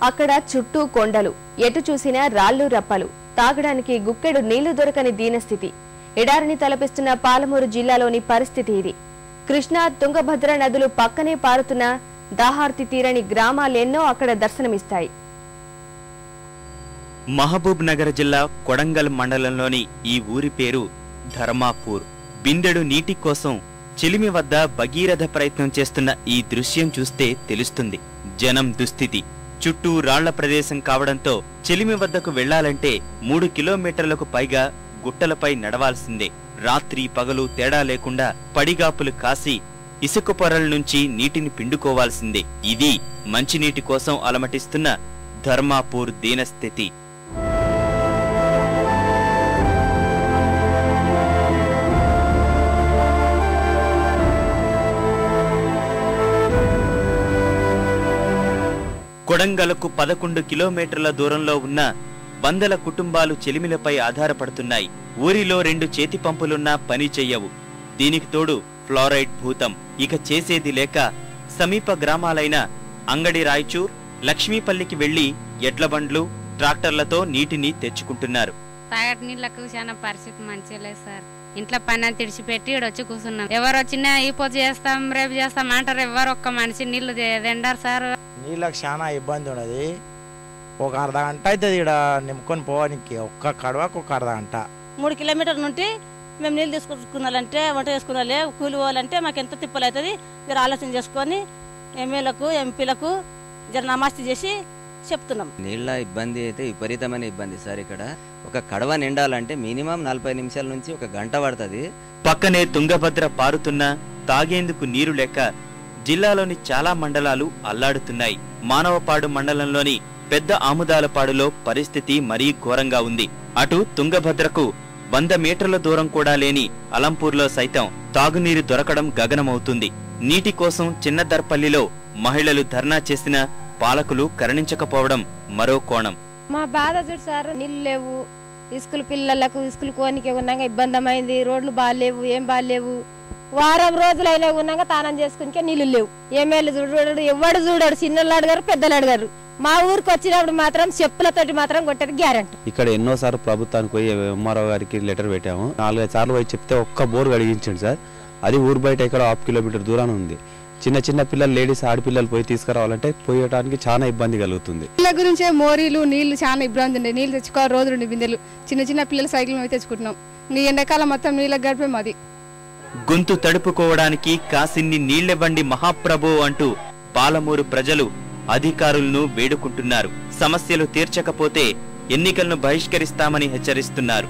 అక్కడ చుట్టూ కొండలు, ఎటు చూసినా రాళ్లు రప్పలు, తాగడానికి గుక్కెడు నీళ్లు దొరకని దీనస్థితి. ఎడారిని తలపిస్తున్న పాలమూరు జిల్లాలోని పరిస్థితి ఇది. కృష్ణా, తుంగభద్ర నదులు పక్కనే పారుతున్న దాహార్తి తీరని గ్రామాలెన్నో అక్కడ దర్శనమిస్తాయి. మహబూబ్ నగర్ జిల్లా కొడంగల్ మండలంలోని ఈ ఊరి పేరు ధర్మాపూర్. బిందెడు నీటి కోసం చిలిమి వద్ద భగీరథ ప్రయత్నం చేస్తున్న ఈ దృశ్యం చూస్తే తెలుస్తుంది జనం దుస్థితి. చుట్టూ రాళ్ల ప్రదేశం కావడంతో చిలిమి వద్దకు వెళ్లాలంటే 3 కిలోమీటర్లకు పైగా గుట్టలపై నడవాల్సిందే. రాత్రి పగలు తేడా లేకుండా పడిగాపులు కాసి ఇసుక పొరల నుంచి నీటిని పిండుకోవాల్సిందే. ఇది మంచినీటి కోసం అలమటిస్తున్న ధర్మాపూర్ దీనస్థితి. కొడంగల్కు 11 కిలోమీటర్ల దూరంలో ఉన్న వందల కుటుంబాలు చెలిమిలపై ఆధారపడుతున్నాయి. ఊరిలో 2 చేతి పంపులున్నా పని చెయ్యవు. దీనికి తోడు ఫ్లోరైడ్ భూతం. ఇక చేసేది లేక సమీప గ్రామాలైన అంగడి రాయచూర్, లక్ష్మీపల్లికి వెళ్లి ఎడ్ల బండ్లు, ట్రాక్టర్లతో నీటిని తెచ్చుకుంటున్నారు. తాగటి నీళ్లకు చాలా పరిస్థితి మంచిగా లేదు సార్. ఇంట్లో పని అంతా తిడిచిపెట్టి వచ్చి కూర్చున్నాం. ఎవరు వచ్చినా ఈ పొద్దు చేస్తాం, రేపు చేస్తాం అంటారు. ఎవరు ఒక్క మనిషి నీళ్లు తిండారు సార్. నీళ్ళకి చాలా ఇబ్బంది ఉన్నది. ఒక అర్ధ గంట అవుతుంది ఇక్కడ నింపుకొని పోవడానికి. ఒక్క కడవకు ఒక అర్ధ గంట. 3 కిలోమీటర్ల నుండి మేము నీళ్ళు తీసుకున్నాలంటే, వంట చేసుకున్నాలే, కూలి పోవాలంటే మాకు ఎంత తిప్పలు అవుతుంది. మీరు ఆలోచన చేసుకొని ఎమ్మెల్యేలకు, ఎంపీలకు జర నమస్తే చేసి చెప్తున్నాం. నీళ్ళ ఇబ్బంది అయితే విపరీతమైన ఇబ్బంది సార్. ఇక్కడ ఒక కడవ నిండాలంటే మినిమం 40 నిమిషాల నుంచి ఒక గంట పడుతుంది. పక్కనే తుంగభద్ర పారుతున్నా తాగేందుకు నీరు లేక జిల్లాలోని చాలా మండలాలు అల్లాడుతున్నాయి. మానవపాడు మండలంలోని పెద్ద ఆముదాలపాడులో పరిస్థితి మరీ ఘోరంగా ఉంది. అటు తుంగభద్రకు 100 మీటర్ల దూరం కూడా లేని అలంపూర్లో సైతం తాగునీరు దొరకడం గగనమవుతుంది. నీటి కోసం చిన్నదర్పల్లిలో మహిళలు ధర్నా చేసిన పాలకులు కరుణించకపోవడం మరో కోణం. మా బాధ చూడు సార్, నీళ్లు లేవు. స్కూల్ పిల్లలకు స్కూల్ కోనికి ఉన్నాక ఇబ్బందమైంది. రోడ్లు బాగాలేవు, ఏం బాగాలేవు. వారం రోజులైనా ఉన్నాక తానం చేసుకునికే నీళ్లు లేవు. ఎమ్మెల్యే చూడు, ఎవడు చూడాడు, చిన్నలు అడిగారు, పెద్దలు అడిగారు. మా ఊరికి వచ్చినప్పుడు మాత్రం చెప్పులతోటి మాత్రం కొట్టేది గ్యారెంటీ. ఇక్కడ ఎన్నోసార్లు ప్రభుత్వానికి పోయి ఎంఆర్ఓ గారికి లెటర్ పెట్టాము. 4-5 సార్లు పోయి చెప్తే ఒక్క బోర్ కడిగించండి సార్. అది ఊరు బయట ఇక్కడ 1/2 కిలోమీటర్ దూరాన్ని ఉంది. చిన్న పిల్లలు, లేడీస్, ఆడపిల్లలు పోయి తీసుకురావాలంటే పోయడానికి చాలా ఇబ్బంది కలుగుతుంది. పిల్లల గురించే మోరీలు, నీళ్లు చాలా ఇబ్బంది ఉండే. నీళ్లు తెచ్చుకోవాలి, రోజు 2 బిందెలు. చిన్న పిల్లలు సైకిల్ మీద తెచ్చుకుంటున్నాం. ఈ ఎండాకాలం మొత్తం నీళ్ళకి గడిపే మాది. గొంతు తడుపుకోవడానికి కాసిన్ని నీళ్లివ్వండి మహాప్రభు అంటూ పాలమూరు ప్రజలు అధికారులను వేడుకుంటున్నారు. సమస్యలు తీర్చకపోతే ఎన్నికలను బహిష్కరిస్తామని హెచ్చరిస్తున్నారు.